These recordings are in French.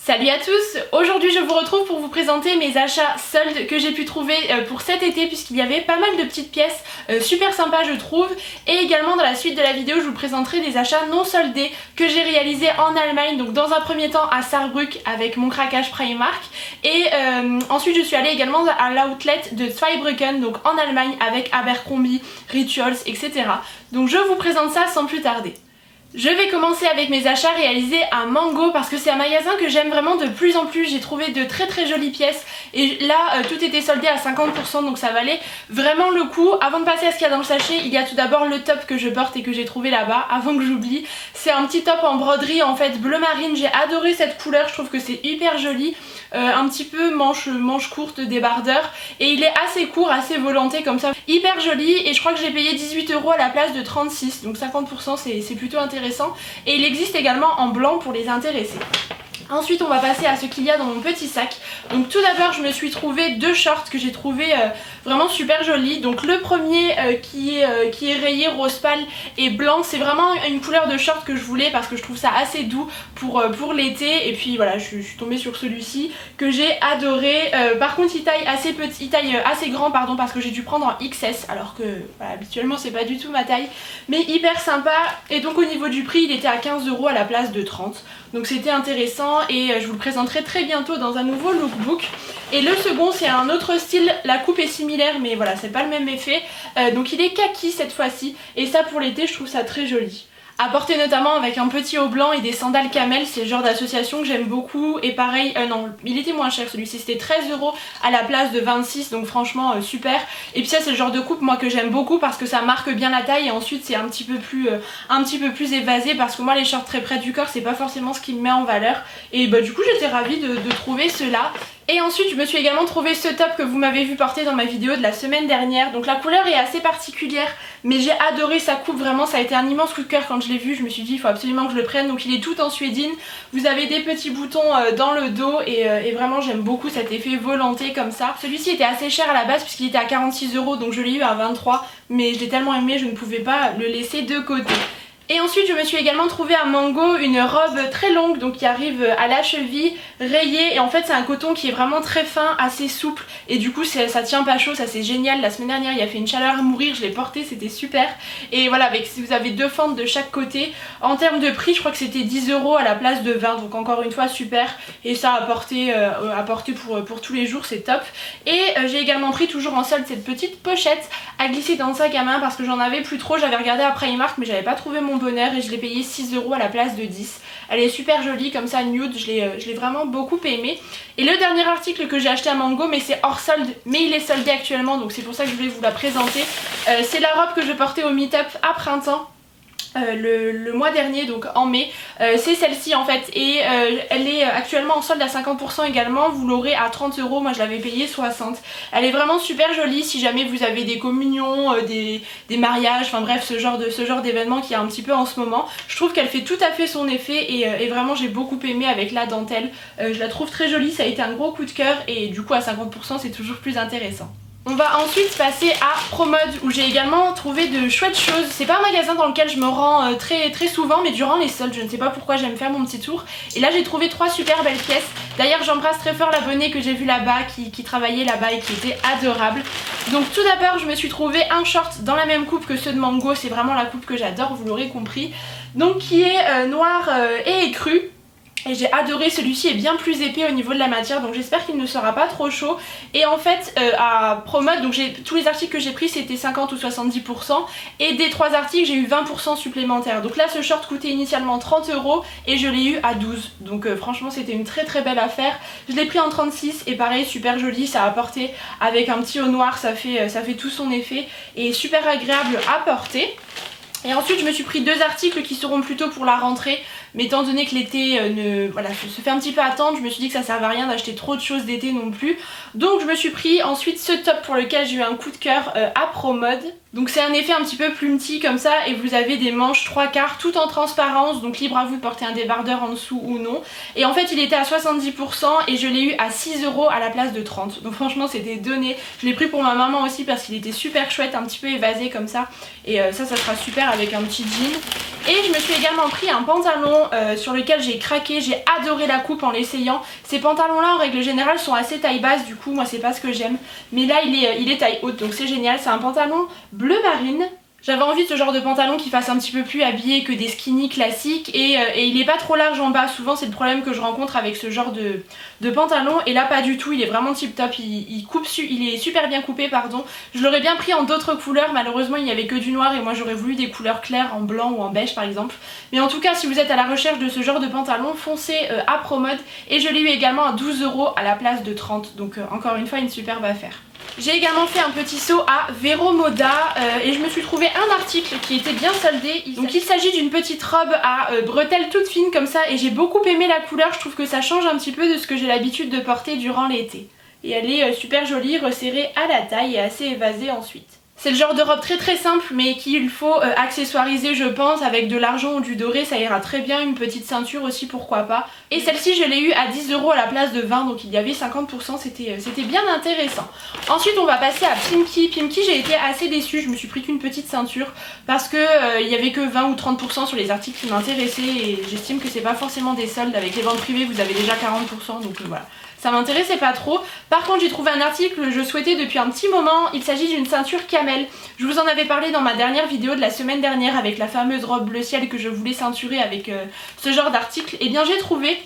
Salut à tous! Aujourd'hui je vous retrouve pour vous présenter mes achats soldes que j'ai pu trouver pour cet été, puisqu'il y avait pas mal de petites pièces super sympas je trouve, et également dans la suite de la vidéo je vous présenterai des achats non soldés que j'ai réalisés en Allemagne, donc dans un premier temps à Saarbrück avec mon craquage Primark, et ensuite je suis allée également à l'outlet de Zweibrücken, donc en Allemagne avec Abercrombie, Rituals, etc. Donc je vous présente ça sans plus tarder. Je vais commencer avec mes achats réalisés à Mango parce que c'est un magasin que j'aime vraiment de plus en plus. J'ai trouvé de très jolies pièces et là tout était soldé à 50%, donc ça valait vraiment le coup. Avant de passer à ce qu'il y a dans le sachet, il y a tout d'abord le top que je porte et que j'ai trouvé là-bas avant que j'oublie. C'est un petit top en broderie en fait bleu marine. J'ai adoré cette couleur, je trouve que c'est hyper joli. Un petit peu manche courte, débardeur, et il est assez court, assez volanté comme ça, hyper joli, et je crois que j'ai payé 18 € à la place de 36, donc 50% c'est plutôt intéressant, et il existe également en blanc pour les intéressés. Ensuite on va passer à ce qu'il y a dans mon petit sac. Donc tout d'abord je me suis trouvé deux shorts que j'ai trouvé vraiment super jolis. Donc le premier qui est rayé rose pâle et blanc, c'est vraiment une couleur de short que je voulais parce que je trouve ça assez doux pour l'été. Et puis voilà, je suis tombée sur celui-ci que j'ai adoré. Par contre il taille assez petit, il taille assez grand pardon, parce que j'ai dû prendre en XS alors que voilà, habituellement c'est pas du tout ma taille. Mais hyper sympa, et donc au niveau du prix il était à 15 € à la place de 30. Donc c'était intéressant et je vous le présenterai très bientôt dans un nouveau lookbook. Et le second c'est un autre style, la coupe est similaire mais voilà c'est pas le même effet. Donc il est kaki cette fois-ci, et ça pour l'été je trouve ça très joli. À porter notamment avec un petit haut blanc et des sandales camel, c'est le genre d'association que j'aime beaucoup. Et pareil, non, il était moins cher celui-ci, c'était 13 € à la place de 26, donc franchement super. Et puis ça c'est le genre de coupe moi que j'aime beaucoup parce que ça marque bien la taille, et ensuite c'est un petit peu plus évasé, parce que moi les shorts très près du corps c'est pas forcément ce qui me met en valeur. Et bah du coup j'étais ravie de trouver cela. Et ensuite je me suis également trouvé ce top que vous m'avez vu porter dans ma vidéo de la semaine dernière. Donc la couleur est assez particulière mais j'ai adoré sa coupe, vraiment ça a été un immense coup de cœur quand je l'ai vu. Je me suis dit il faut absolument que je le prenne. Donc il est tout en suédine, vous avez des petits boutons dans le dos et vraiment j'aime beaucoup cet effet volanté comme ça. Celui-ci était assez cher à la base puisqu'il était à 46 €, donc je l'ai eu à 23, mais je l'ai tellement aimé je ne pouvais pas le laisser de côté. Et ensuite je me suis également trouvé à Mango une robe très longue, donc qui arrive à la cheville, rayée, et en fait c'est un coton qui est vraiment très fin, assez souple, et du coup ça tient pas chaud, ça c'est génial. La semaine dernière il a fait une chaleur à mourir, je l'ai porté, c'était super. Et voilà, avec, si vous avez deux fentes de chaque côté, en termes de prix je crois que c'était 10 € à la place de 20, donc encore une fois super, et ça à porter pour tous les jours, c'est top. Et j'ai également pris toujours en solde cette petite pochette à glisser dans le sac à main parce que j'en avais plus trop. J'avais regardé à Primark mais j'avais pas trouvé mon bonheur et je l'ai payé 6 € à la place de 10. Elle est super jolie comme ça, nude, je l'ai vraiment beaucoup aimé. Et le dernier article que j'ai acheté à Mango, mais c'est hors solde, mais il est soldé actuellement, donc c'est pour ça que je voulais vous la présenter. C'est la robe que je portais au meet-up à printemps. Le mois dernier, donc en mai, c'est celle-ci en fait, et elle est actuellement en solde à 50% également. Vous l'aurez à 30 €, moi je l'avais payé 60. Elle est vraiment super jolie si jamais vous avez des communions, des mariages, enfin bref ce genre d'événement qui est un petit peu en ce moment. Je trouve qu'elle fait tout à fait son effet et vraiment j'ai beaucoup aimé avec la dentelle. Je la trouve très jolie, ça a été un gros coup de cœur, et du coup à 50% c'est toujours plus intéressant. On va ensuite passer à Promode où j'ai également trouvé de chouettes choses. C'est pas un magasin dans lequel je me rends très souvent, mais durant les soldes je ne sais pas pourquoi j'aime faire mon petit tour. Et là j'ai trouvé trois super belles pièces. D'ailleurs j'embrasse très fort l'abonnée que j'ai vu là-bas qui travaillait là-bas et qui était adorable. Donc tout d'abord je me suis trouvé un short dans la même coupe que ceux de Mango. C'est vraiment la coupe que j'adore, vous l'aurez compris. Donc qui est noir et écru. Et j'ai adoré, celui-ci est bien plus épais au niveau de la matière, donc j'espère qu'il ne sera pas trop chaud. Et en fait à Promode, donc tous les articles que j'ai pris c'était 50 ou 70%, et des 3 articles j'ai eu 20% supplémentaires. Donc là ce short coûtait initialement 30 € et je l'ai eu à 12, donc franchement c'était une très belle affaire. Je l'ai pris en 36 et pareil super joli, ça a porté avec un petit haut noir, ça fait tout son effet et super agréable à porter. Et ensuite je me suis pris deux articles qui seront plutôt pour la rentrée, mais étant donné que l'été se fait un petit peu attendre, je me suis dit que ça servait à rien d'acheter trop de choses d'été non plus. Donc je me suis pris ensuite ce top pour lequel j'ai eu un coup de cœur à Promode. Donc c'est un effet un petit peu plumty comme ça et vous avez des manches 3/4 tout en transparence, donc libre à vous de porter un débardeur en dessous ou non. Et en fait il était à 70% et je l'ai eu à 6 € à la place de 30. Donc franchement c'était donné. Je l'ai pris pour ma maman aussi parce qu'il était super chouette, un petit peu évasé comme ça. Et ça sera super avec un petit jean. Et je me suis également pris un pantalon sur lequel j'ai craqué, j'ai adoré la coupe en l'essayant. Ces pantalons là en règle générale sont assez taille basse, du coup moi c'est pas ce que j'aime. Mais là il est taille haute donc c'est génial, c'est un pantalon bleu marine. J'avais envie de ce genre de pantalon qui fasse un petit peu plus habillé que des skinny classiques et il est pas trop large en bas. Souvent c'est le problème que je rencontre avec ce genre de pantalon et là pas du tout, il est vraiment tip top, il est super bien coupé pardon. Je l'aurais bien pris en d'autres couleurs, malheureusement il n'y avait que du noir et moi j'aurais voulu des couleurs claires en blanc ou en beige par exemple. Mais en tout cas si vous êtes à la recherche de ce genre de pantalon, foncez à Promode et je l'ai eu également à 12 € à la place de 30, donc encore une fois une superbe affaire. J'ai également fait un petit saut à Vero Moda et je me suis trouvé un article qui était bien soldé. Donc il s'agit d'une petite robe à bretelles toutes fines comme ça et j'ai beaucoup aimé la couleur, je trouve que ça change un petit peu de ce que j'ai l'habitude de porter durant l'été. Et elle est super jolie, resserrée à la taille et assez évasée ensuite. C'est le genre de robe très simple mais qu'il faut accessoiriser je pense avec de l'argent ou du doré, ça ira très bien, une petite ceinture aussi pourquoi pas. Et celle-ci je l'ai eu à 10 € à la place de 20, donc il y avait 50%, c'était bien intéressant. Ensuite on va passer à Pimkie. Pimkie j'ai été assez déçue, je me suis pris qu'une petite ceinture parce que il y avait que 20 ou 30% sur les articles qui m'intéressaient et j'estime que c'est pas forcément des soldes, avec les ventes privées vous avez déjà 40% donc voilà. Ça m'intéressait pas trop. Par contre j'ai trouvé un article que je souhaitais depuis un petit moment. Il s'agit d'une ceinture camel. Je vous en avais parlé dans ma dernière vidéo de la semaine dernière avec la fameuse robe bleu ciel que je voulais ceinturer avec ce genre d'article. Et bien j'ai trouvé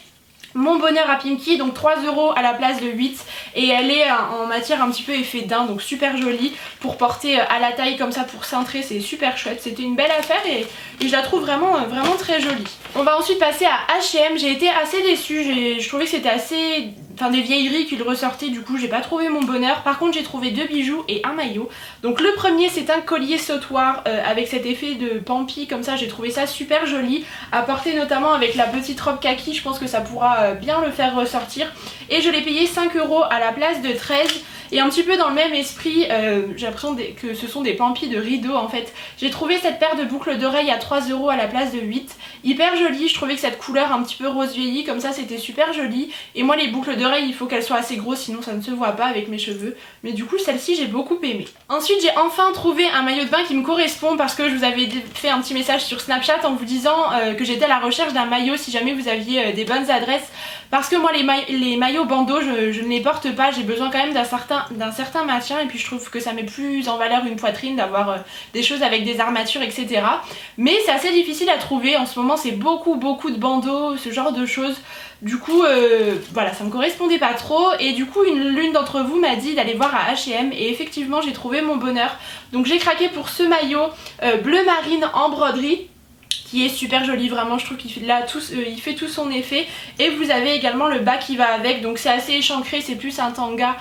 mon bonheur à Pimkie, donc 3 € à la place de 8 et elle est en matière un petit peu effet daim, donc super jolie pour porter à la taille comme ça pour cintrer, c'est super chouette, c'était une belle affaire et je la trouve vraiment très jolie. On va ensuite passer à H&M, j'ai été assez déçue, je trouvais que c'était assez... Enfin des vieilleries qu'il ressortait, du coup j'ai pas trouvé mon bonheur. Par contre j'ai trouvé 2 bijoux et un maillot. Donc le premier c'est un collier sautoir avec cet effet de pampi comme ça, j'ai trouvé ça super joli. À porter notamment avec la petite robe kaki, je pense que ça pourra bien le faire ressortir. Et je l'ai payé 5 € à la place de 13. Et un petit peu dans le même esprit, j'ai l'impression que ce sont des pampis de rideau en fait. J'ai trouvé cette paire de boucles d'oreilles à 3 € à la place de 8. Hyper jolie, je trouvais que cette couleur un petit peu rose vieilli comme ça c'était super joli. Et moi les boucles d'oreilles il faut qu'elles soient assez grosses sinon ça ne se voit pas avec mes cheveux. Mais du coup celle-ci j'ai beaucoup aimé. Ensuite j'ai enfin trouvé un maillot de bain qui me correspond parce que je vous avais fait un petit message sur Snapchat en vous disant que j'étais à la recherche d'un maillot si jamais vous aviez des bonnes adresses. Parce que moi les maillots bandeaux je ne les porte pas, j'ai besoin quand même d'un certain maintien et puis je trouve que ça met plus en valeur une poitrine d'avoir des choses avec des armatures etc. Mais c'est assez difficile à trouver, en ce moment c'est beaucoup de bandeaux, ce genre de choses. Du coup voilà ça me correspondait pas trop et du coup l'une d'entre vous m'a dit d'aller voir à H&M et effectivement j'ai trouvé mon bonheur. Donc j'ai craqué pour ce maillot bleu marine en broderie qui est super joli, vraiment je trouve qu'il il fait tout son effet. Et vous avez également le bas qui va avec, donc c'est assez échancré, c'est plus un tanga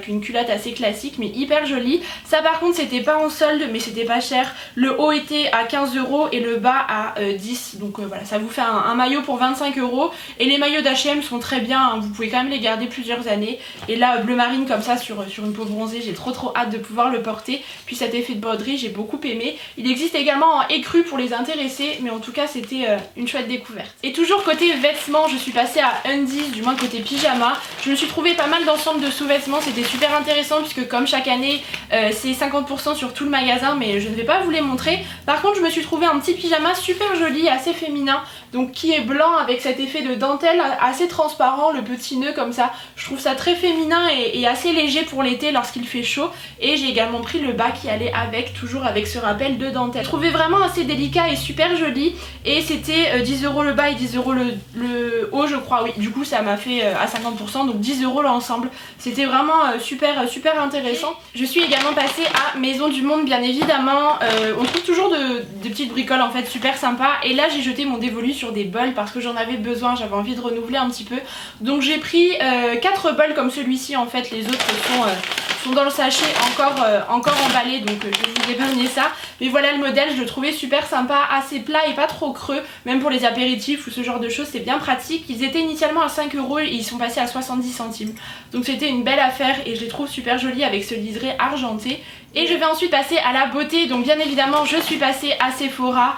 qu'une culotte assez classique mais hyper joli. Ça par contre c'était pas en solde mais c'était pas cher, le haut était à 15 € et le bas à 10, donc voilà ça vous fait un maillot pour 25 € et les maillots d'H&M sont très bien, hein, vous pouvez quand même les garder plusieurs années. Et là bleu marine comme ça sur une peau bronzée, j'ai trop hâte de pouvoir le porter. Puis cet effet de broderie j'ai beaucoup aimé. Il existe également en écru pour les intéressés mais en tout cas c'était une chouette découverte. Et toujours côté vêtements je suis passée à Undies, du moins côté pyjama. Je me suis trouvé pas mal d'ensembles de sous-vêtements, c'était super intéressant puisque comme chaque année c'est 50% sur tout le magasin mais je ne vais pas vous les montrer. Par contre je me suis trouvé un petit pyjama super joli, assez féminin, donc qui est blanc avec cet effet de dentelle assez transparent, le petit nœud comme ça. Je trouve ça très féminin et assez léger pour l'été lorsqu'il fait chaud. Et j'ai également pris le bas qui allait avec, toujours avec ce rappel de dentelle. Je trouvais vraiment assez délicat et super joli et c'était 10 € le bas et 10 € le haut je crois, oui. Du coup ça m'a fait à 50%, donc 10 € l'ensemble. C'était vraiment super intéressant. Je suis également passée à Maison du Monde bien évidemment. On trouve toujours de petites bricoles en fait super sympas. Et là j'ai jeté mon dévolu sur des bols parce que j'en avais besoin, j'avais envie de renouveler un petit peu. Donc j'ai pris 4 bols comme celui-ci en fait, les autres sont dans le sachet encore emballés, donc je vais vous épargner ça. Mais voilà le modèle, je le trouvais super sympa, assez plat et pas trop creux, même pour les apéritifs ou ce genre de choses, c'est bien pratique. Ils étaient initialement à 5 € et ils sont passés à 70 centimes. Donc c'était une belle affaire et je les trouve super jolis avec ce liseré argenté. Et je vais ensuite passer à la beauté, donc bien évidemment je suis passée à Sephora,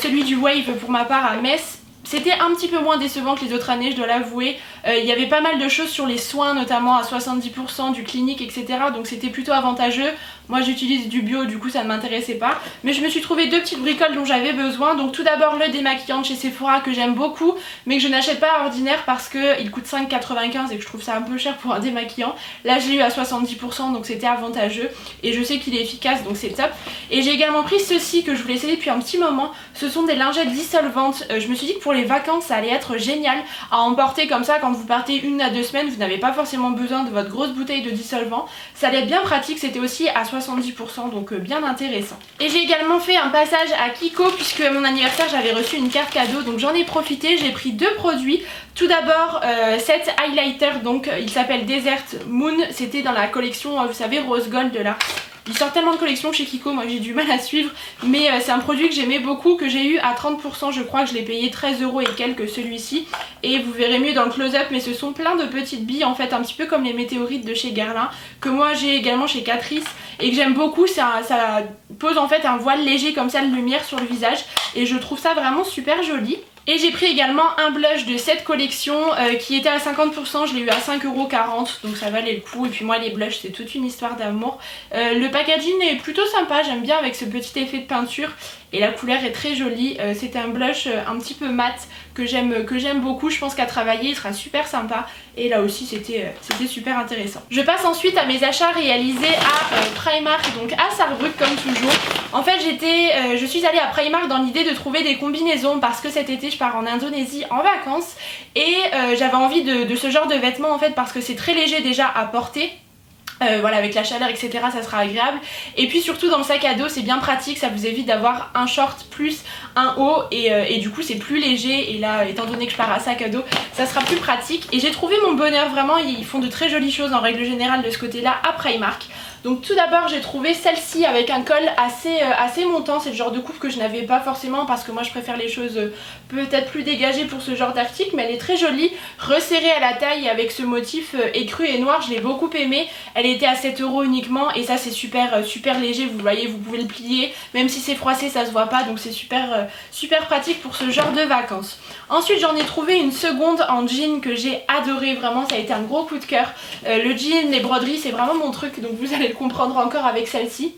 celui du Wave pour ma part à Metz. C'était un petit peu moins décevant que les autres années, je dois l'avouer. Il y avait pas mal de choses sur les soins, notamment à 70%, du clinique, etc. Donc c'était plutôt avantageux. Moi j'utilise du bio, du coup ça ne m'intéressait pas. Mais je me suis trouvé deux petites bricoles dont j'avais besoin. Donc tout d'abord le démaquillant de chez Sephora que j'aime beaucoup, mais que je n'achète pas à ordinaire parce qu'il coûte 5,95 € et que je trouve ça un peu cher pour un démaquillant. Là je l'ai eu à 70%, donc c'était avantageux. Et je sais qu'il est efficace, donc c'est top. Et j'ai également pris ceci que je voulais essayer depuis un petit moment. Ce sont des lingettes dissolvantes. Je me suis dit que pour les vacances ça allait être génial à emporter comme ça quand vous partez 1 à 2 semaines, vous n'avez pas forcément besoin de votre grosse bouteille de dissolvant. Ça allait être bien pratique, c'était aussi à 70%, donc bien intéressant. Et j'ai également fait un passage à Kiko puisque à mon anniversaire j'avais reçu une carte cadeau, donc j'en ai profité, j'ai pris deux produits. Tout d'abord cet highlighter, donc il s'appelle Desert Moon, c'était dans la collection vous savez rose gold là. Il sort tellement de collections chez Kiko, moi j'ai du mal à suivre, mais c'est un produit que j'aimais beaucoup, que j'ai eu à 30%, je crois que je l'ai payé 13 € et quelques celui-ci, et vous verrez mieux dans le close-up, mais ce sont plein de petites billes en fait, un petit peu comme les météorites de chez Guerlain, que moi j'ai également chez Catrice, et que j'aime beaucoup. Ça pose en fait un voile léger comme ça de lumière sur le visage, et je trouve ça vraiment super joli. Et j'ai pris également un blush de cette collection qui était à 50%, je l'ai eu à 5,40 €, donc ça valait le coup. Et puis moi les blushs c'est toute une histoire d'amour. Le packaging est plutôt sympa, j'aime bien avec ce petit effet de peinture. Et la couleur est très jolie, c'est un blush un petit peu mat que j'aime beaucoup, je pense qu'à travailler il sera super sympa. Et là aussi c'était super intéressant. Je passe ensuite à mes achats réalisés à Primark, donc à Sarrebruck comme toujours. En fait je suis allée à Primark dans l'idée de trouver des combinaisons parce que cet été je pars en Indonésie en vacances. Et j'avais envie de ce genre de vêtements en fait parce que c'est très léger déjà à porter. Voilà, avec la chaleur etc ça sera agréable, et puis surtout dans le sac à dos c'est bien pratique, ça vous évite d'avoir un short plus un haut et du coup c'est plus léger, et là étant donné que je pars à sac à dos ça sera plus pratique. Et j'ai trouvé mon bonheur, vraiment ils font de très jolies choses en règle générale de ce côté là à Primark. Donc tout d'abord j'ai trouvé celle-ci avec un col assez montant, c'est le genre de coupe que je n'avais pas forcément parce que moi je préfère les choses peut-être plus dégagées pour ce genre d'article, mais elle est très jolie, resserrée à la taille avec ce motif écru et noir, je l'ai beaucoup aimé. Elle était à 7 € uniquement et ça c'est super léger, vous voyez, vous pouvez le plier, même si c'est froissé ça se voit pas, donc c'est super pratique pour ce genre de vacances. Ensuite j'en ai trouvé une seconde en jean que j'ai adoré, vraiment ça a été un gros coup de cœur. Le jean, les broderies c'est vraiment mon truc, donc vous allez le comprendre encore avec celle-ci.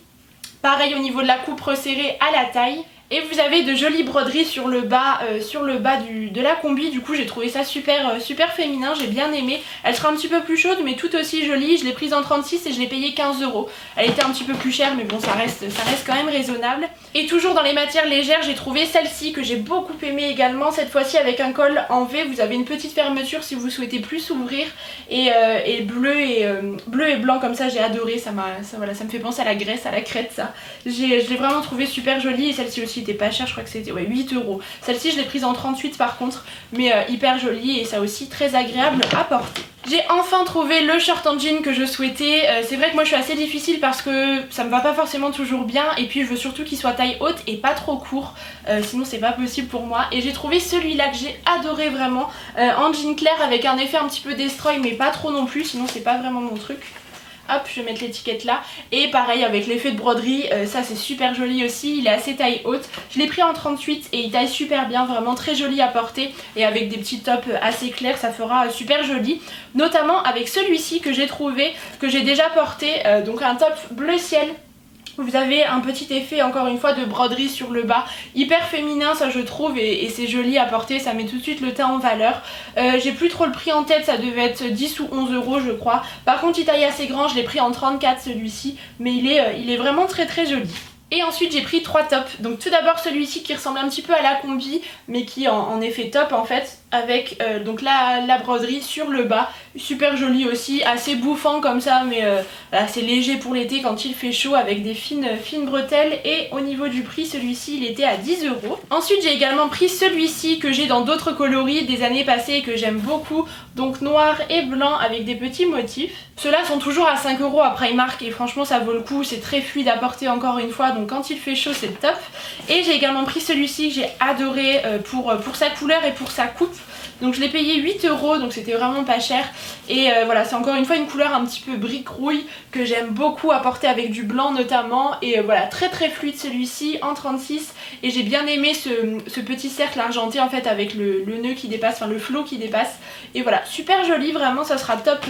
Pareil au niveau de la coupe, resserrée à la taille. Et vous avez de jolies broderies sur le bas, de la combi. Du coup j'ai trouvé ça super féminin, j'ai bien aimé. Elle sera un petit peu plus chaude mais tout aussi jolie. Je l'ai prise en 36 et je l'ai payée 15 €. Elle était un petit peu plus chère mais bon ça reste quand même raisonnable. Et toujours dans les matières légères j'ai trouvé celle-ci que j'ai beaucoup aimée également. Cette fois-ci avec un col en V, vous avez une petite fermeture si vous souhaitez plus ouvrir. Et bleu et blanc comme ça, j'ai adoré. Ça me fait penser à la Grèce, à la Crète ça. Je l'ai vraiment trouvé super jolie, et celle-ci aussi était pas chère, je crois que c'était 8 €. Celle-ci je l'ai prise en 38 par contre, mais hyper jolie et ça aussi très agréable à porter. J'ai enfin trouvé le short en jean que je souhaitais. C'est vrai que moi je suis assez difficile parce que ça me va pas forcément toujours bien, et puis je veux surtout qu'il soit taille haute et pas trop court, sinon c'est pas possible pour moi. Et j'ai trouvé celui-là que j'ai adoré vraiment, en jean clair avec un effet un petit peu destroy mais pas trop non plus, sinon c'est pas vraiment mon truc. Hop, je vais mettre l'étiquette là. Et pareil avec l'effet de broderie, ça c'est super joli aussi, il est assez taille haute. Je l'ai pris en 38 et il taille super bien, vraiment très joli à porter. Et avec des petits tops assez clairs ça fera super joli. Notamment avec celui-ci que j'ai trouvé, que j'ai déjà porté, donc un top bleu ciel. Vous avez un petit effet encore une fois de broderie sur le bas, hyper féminin ça je trouve, et c'est joli à porter, ça met tout de suite le teint en valeur. J'ai plus trop le prix en tête, ça devait être 10 ou 11 € je crois. Par contre il taille assez grand, je l'ai pris en 34 celui-ci, mais il est vraiment très joli. Et ensuite j'ai pris trois tops. Donc tout d'abord celui-ci qui ressemble un petit peu à la combi mais qui en effet top en fait. avec donc la broderie sur le bas, super joli aussi, assez bouffant comme ça, mais voilà, c'est léger pour l'été quand il fait chaud avec des fines bretelles. Et au niveau du prix, celui-ci il était à 10 €. Ensuite j'ai également pris celui-ci que j'ai dans d'autres coloris des années passées et que j'aime beaucoup, donc noir et blanc avec des petits motifs. Ceux-là sont toujours à 5 € à Primark et franchement ça vaut le coup, c'est très fluide à porter encore une fois, donc quand il fait chaud c'est top. Et j'ai également pris celui-ci que j'ai adoré pour sa couleur et pour sa coupe. Donc je l'ai payé 8 €, donc c'était vraiment pas cher. Et voilà, c'est encore une fois une couleur un petit peu brique rouille que j'aime beaucoup à porter avec du blanc notamment. Et voilà, très fluide celui-ci en 36. Et j'ai bien aimé ce petit cercle argenté en fait avec le nœud qui dépasse, enfin le flot qui dépasse. Et voilà, super joli, vraiment ça sera top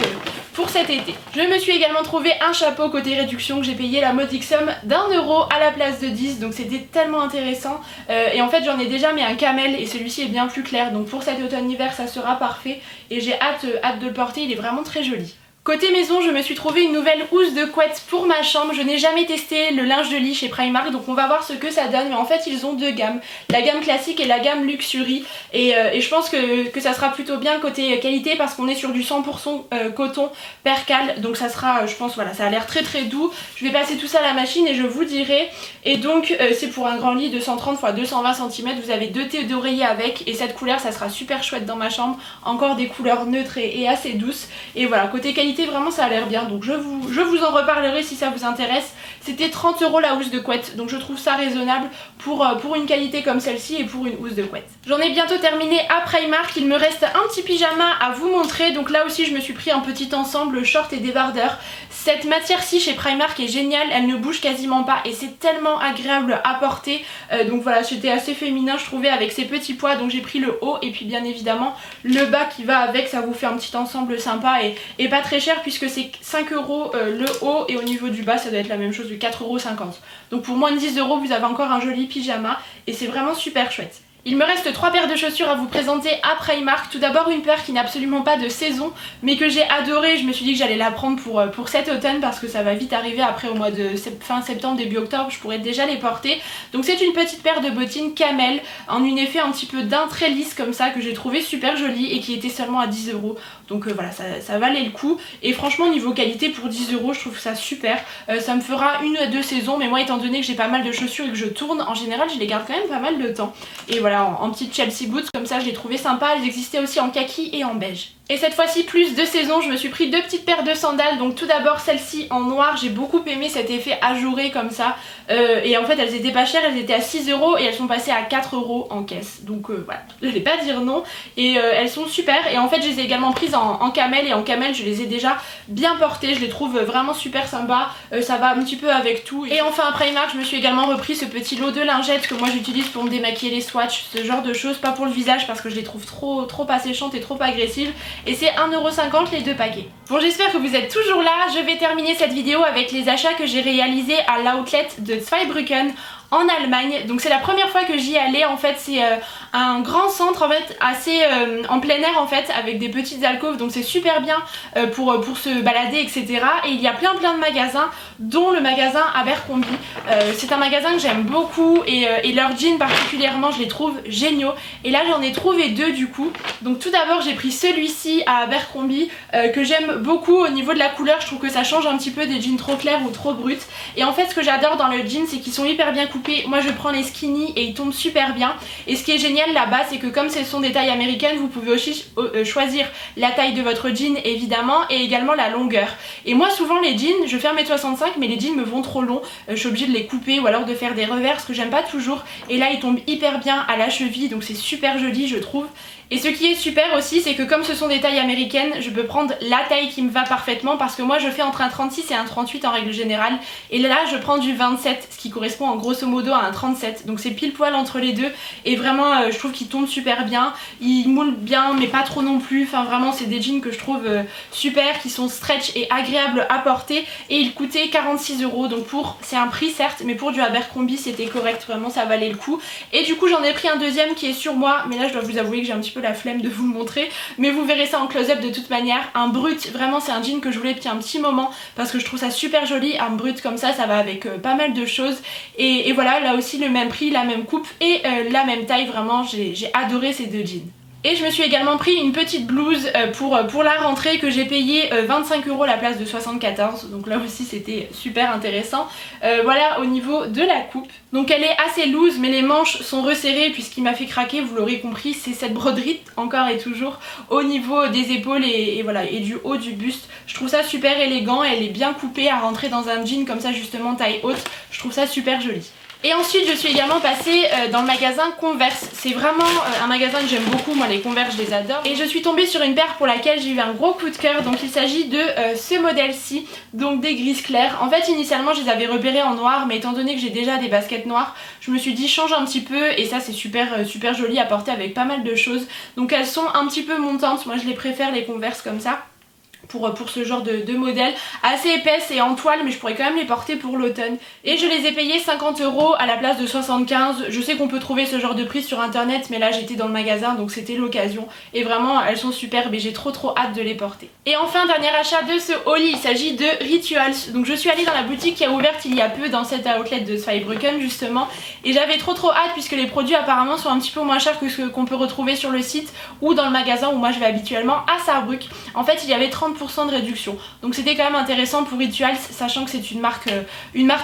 pour cet été. Je me suis également trouvé un chapeau côté réduction que j'ai payé la modique somme d'1 € à la place de 10, donc c'était tellement intéressant. Et en fait j'en ai déjà mais un camel et celui-ci est bien plus clair, donc pour cet automne-hiver ça sera parfait et j'ai hâte de le porter, il est vraiment très joli. Côté maison, je me suis trouvé une nouvelle housse de couette pour ma chambre. Je n'ai jamais testé le linge de lit chez Primark, donc on va voir ce que ça donne. Mais en fait, ils ont deux gammes, la gamme classique et la gamme luxury. Et je pense que ça sera plutôt bien côté qualité parce qu'on est sur du 100% coton percale. Donc ça sera, je pense, voilà, ça a l'air très doux. Je vais passer tout ça à la machine et je vous dirai. Et donc, c'est pour un grand lit de 130 x 220 cm. Vous avez deux têtes d'oreiller avec. Et cette couleur, ça sera super chouette dans ma chambre. Encore des couleurs neutres et assez douces. Et voilà, côté qualité, vraiment ça a l'air bien, donc je vous en reparlerai si ça vous intéresse. C'était 30 € la housse de couette, donc je trouve ça raisonnable pour une qualité comme celle-ci et pour une housse de couette. J'en ai bientôt terminé à Primark, il me reste un petit pyjama à vous montrer, donc là aussi je me suis pris un petit ensemble short et débardeur. Cette matière-ci chez Primark est géniale, elle ne bouge quasiment pas et c'est tellement agréable à porter, donc voilà, c'était assez féminin je trouvais avec ses petits pois, donc j'ai pris le haut et puis bien évidemment le bas qui va avec, ça vous fait un petit ensemble sympa et pas très cher puisque c'est 5 € le haut et au niveau du bas ça doit être la même chose de 4,50 €. Donc pour moins de 10 € vous avez encore un joli pyjama et c'est vraiment super chouette. Il me reste 3 paires de chaussures à vous présenter à Primark. Tout d'abord une paire qui n'a absolument pas de saison mais que j'ai adorée. Je me suis dit que j'allais la prendre pour cet automne parce que ça va vite arriver après au mois de fin septembre, début octobre, je pourrais déjà les porter. Donc c'est une petite paire de bottines camel en une effet un petit peu d'un très lisse comme ça que j'ai trouvé super jolie et qui était seulement à 10 €. Donc voilà, ça valait le coup et franchement niveau qualité pour 10 € je trouve ça super. Ça me fera 1 à 2 saisons mais moi étant donné que j'ai pas mal de chaussures et que je tourne, en général je les garde quand même pas mal de temps. Et voilà, en petites Chelsea boots comme ça je les trouvais sympas, elles existaient aussi en kaki et en beige. Et cette fois-ci plus de saison, je me suis pris 2 petites paires de sandales. Donc tout d'abord celle-ci en noir, j'ai beaucoup aimé cet effet ajouré comme ça. Et en fait elles étaient pas chères, elles étaient à 6 € et elles sont passées à 4 € en caisse. Donc voilà, je vais pas dire non. Et elles sont super et en fait je les ai également prises en camel et en camel je les ai déjà bien portées. Je les trouve vraiment super sympas, ça va un petit peu avec tout. Et enfin à Primark je me suis également repris ce petit lot de lingettes que moi j'utilise pour me démaquiller les swatchs, ce genre de choses. Pas pour le visage parce que je les trouve trop asséchantes et trop agressives. Et c'est 1,50 € les 2 paquets. Bon, j'espère que vous êtes toujours là. Je vais terminer cette vidéo avec les achats que j'ai réalisés à l'outlet de Zweibrücken en Allemagne. Donc c'est la première fois que j'y allais en fait. C'est un grand centre en fait assez en plein air en fait avec des petites alcôves, donc c'est super bien pour se balader etc. Et il y a plein de magasins dont le magasin Abercrombie. C'est un magasin que j'aime beaucoup et leurs jeans particulièrement je les trouve géniaux et là j'en ai trouvé 2 du coup. Donc tout d'abord j'ai pris celui-ci à Abercrombie que j'aime beaucoup au niveau de la couleur. Je trouve que ça change un petit peu des jeans trop clairs ou trop bruts et en fait ce que j'adore dans le jean c'est qu'ils sont hyper bien coupés. Moi je prends les skinny et ils tombent super bien et ce qui est génial là-bas c'est que comme ce sont des tailles américaines vous pouvez aussi choisir la taille de votre jean évidemment et également la longueur. Et moi souvent les jeans je fais 1,65 m mais les jeans me vont trop long, je suis obligée de les couper ou alors de faire des revers, ce que j'aime pas toujours, et là ils tombent hyper bien à la cheville donc c'est super joli je trouve. Et ce qui est super aussi c'est que comme ce sont des tailles américaines je peux prendre la taille qui me va parfaitement parce que moi je fais entre un 36 et un 38 en règle générale et là je prends du 27 ce qui correspond en grosso modo à un 37 donc c'est pile poil entre les deux et vraiment je trouve qu'ils tombent super bien, ils moulent bien mais pas trop non plus, enfin vraiment c'est des jeans que je trouve super, qui sont stretch et agréables à porter et ils coûtaient 46 € donc c'est un prix certes mais pour du Abercrombie c'était correct, vraiment ça valait le coup. Et du coup j'en ai pris un deuxième qui est sur moi mais là je dois vous avouer que j'ai un petit peu la flemme de vous le montrer mais vous verrez ça en close-up de toute manière. Un brut, vraiment c'est un jean que je voulais depuis un petit moment parce que je trouve ça super joli, un brut comme ça va avec pas mal de choses et voilà là aussi le même prix, la même coupe et la même taille, vraiment j'ai adoré ces 2 jeans. Et je me suis également pris une petite blouse pour la rentrée que j'ai payé 25 € à la place de 74, donc là aussi c'était super intéressant. Voilà au niveau de la coupe. Donc elle est assez loose mais les manches sont resserrées, puisqu'il m'a fait craquer, vous l'aurez compris, c'est cette broderie encore et toujours au niveau des épaules et voilà, et du haut du buste. Je trouve ça super élégant, elle est bien coupée à rentrer dans un jean comme ça justement taille haute, je trouve ça super joli. Et ensuite je suis également passée dans le magasin Converse. C'est vraiment un magasin que j'aime beaucoup, moi les Converse je les adore. Et je suis tombée sur une paire pour laquelle j'ai eu un gros coup de cœur. Donc il s'agit de ce modèle-ci, donc des grises claires. En fait initialement je les avais repérées en noir, mais étant donné que j'ai déjà des baskets noires, je me suis dit change un petit peu, et ça c'est super joli à porter avec pas mal de choses. Donc elles sont un petit peu montantes, moi je les préfère les Converse comme ça. Pour ce genre de modèle, assez épaisse et en toile, mais je pourrais quand même les porter pour l'automne. Et je les ai payés 50 € à la place de 75. Je sais qu'on peut trouver ce genre de prix sur internet, mais là j'étais dans le magasin donc c'était l'occasion. Et vraiment elles sont superbes et j'ai trop hâte de les porter. Et enfin dernier achat de ce haul, il s'agit de Rituals. Donc je suis allée dans la boutique qui a ouverte il y a peu dans cette outlet de Zweibrücken justement. Et j'avais trop hâte puisque les produits apparemment sont un petit peu moins chers que ce qu'on peut retrouver sur le site ou dans le magasin où moi je vais habituellement à Saarbrück. En fait il y avait 30% de réduction, donc c'était quand même intéressant pour Rituals, sachant que c'est une marque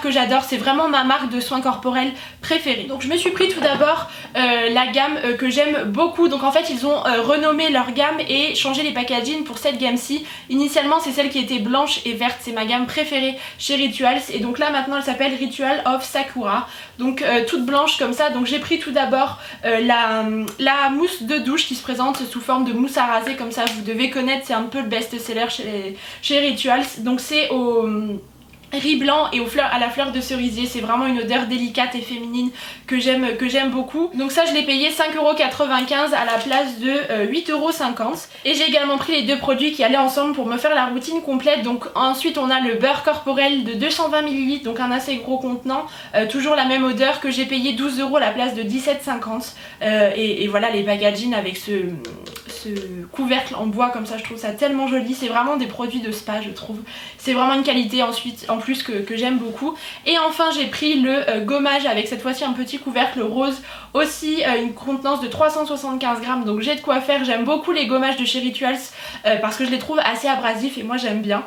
que j'adore, c'est vraiment ma marque de soins corporels préférée. Donc je me suis pris tout d'abord la gamme que j'aime beaucoup. Donc en fait ils ont renommé leur gamme et changé les packaging pour cette gamme-ci. Initialement c'est celle qui était blanche et verte, c'est ma gamme préférée chez Rituals, et donc là maintenant elle s'appelle Ritual of Sakura, donc toute blanche comme ça. Donc j'ai pris tout d'abord la mousse de douche qui se présente sous forme de mousse à raser comme ça, vous devez connaître, c'est un peu le best-seller chez Rituals. Donc c'est au riz blanc et à la fleur de cerisier, c'est vraiment une odeur délicate et féminine que j'aime beaucoup. Donc ça je l'ai payé 5,95 € à la place de 8,50 €. Et j'ai également pris les deux produits qui allaient ensemble pour me faire la routine complète. Donc ensuite on a le beurre corporel de 220 ml, donc un assez gros contenant, toujours la même odeur, que j'ai payé 12 € à la place de 17,50 €. Et voilà les packaging avec ce couvercle en bois comme ça, je trouve ça tellement joli. C'est vraiment des produits de spa je trouve, c'est vraiment une qualité ensuite en plus que j'aime beaucoup. Et enfin j'ai pris le gommage avec cette fois-ci un petit couvercle rose, aussi une contenance de 375 grammes, donc j'ai de quoi faire. J'aime beaucoup les gommages de chez Rituals parce que je les trouve assez abrasifs et moi j'aime bien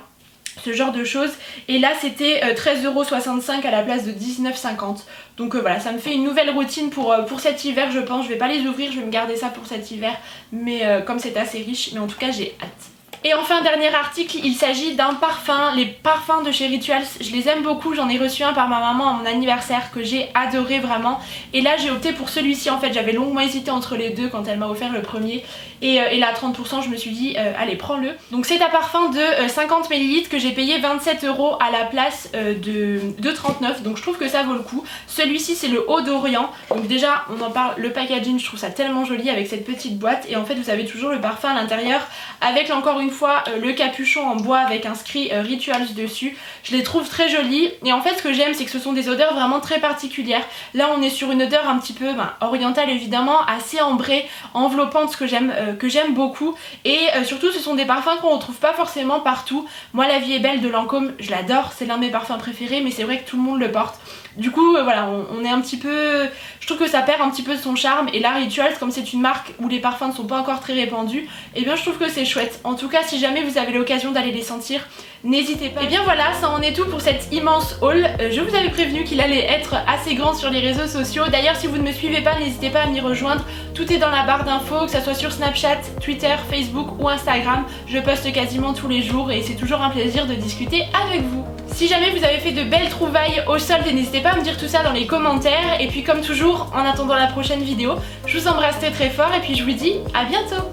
ce genre de choses. Et là c'était 13,65 € à la place de 19,50 €. Donc voilà, ça me fait une nouvelle routine pour cet hiver je pense. Je vais pas les ouvrir, je vais me garder ça pour cet hiver, mais comme c'est assez riche, mais en tout cas j'ai hâte. Et enfin dernier article, il s'agit d'un parfum, les parfums de chez Rituals, je les aime beaucoup, j'en ai reçu un par ma maman à mon anniversaire que j'ai adoré vraiment. Et là j'ai opté pour celui-ci en fait, j'avais longuement hésité entre les deux quand elle m'a offert le premier. Et là à 30% je me suis dit allez prends-le. Donc c'est un parfum de 50 ml que j'ai payé 27 € à la place de 39, donc je trouve que ça vaut le coup. Celui-ci c'est le Haut d'Orient, donc déjà on en parle, le packaging je trouve ça tellement joli avec cette petite boîte. Et en fait vous avez toujours le parfum à l'intérieur avec encore une fois le capuchon en bois avec inscrit Rituals dessus. Je les trouve très jolis et en fait ce que j'aime c'est que ce sont des odeurs vraiment très particulières. Là on est sur une odeur un petit peu orientale évidemment, assez ambrée, enveloppante, que j'aime beaucoup. Et surtout ce sont des parfums qu'on retrouve pas forcément partout. Moi La Vie est belle de Lancôme je l'adore, c'est l'un de mes parfums préférés, mais c'est vrai que tout le monde le porte. Du coup voilà, on est un petit peu... Je trouve que ça perd un petit peu de son charme. Et là Rituals, comme c'est une marque où les parfums ne sont pas encore très répandus, et bien je trouve que c'est chouette. En tout cas si jamais vous avez l'occasion d'aller les sentir, n'hésitez pas. Et bien voilà, ça en est tout pour cet immense haul. Je vous avais prévenu qu'il allait être assez grand sur les réseaux sociaux. D'ailleurs si vous ne me suivez pas, n'hésitez pas à m'y rejoindre. Tout est dans la barre d'infos, que ça soit sur Snapchat, Twitter, Facebook ou Instagram. Je poste quasiment tous les jours et c'est toujours un plaisir de discuter avec vous. Si jamais vous avez fait de belles trouvailles au solde, n'hésitez pas à me dire tout ça dans les commentaires. Et puis comme toujours, en attendant la prochaine vidéo, je vous embrasse très fort et puis je vous dis à bientôt.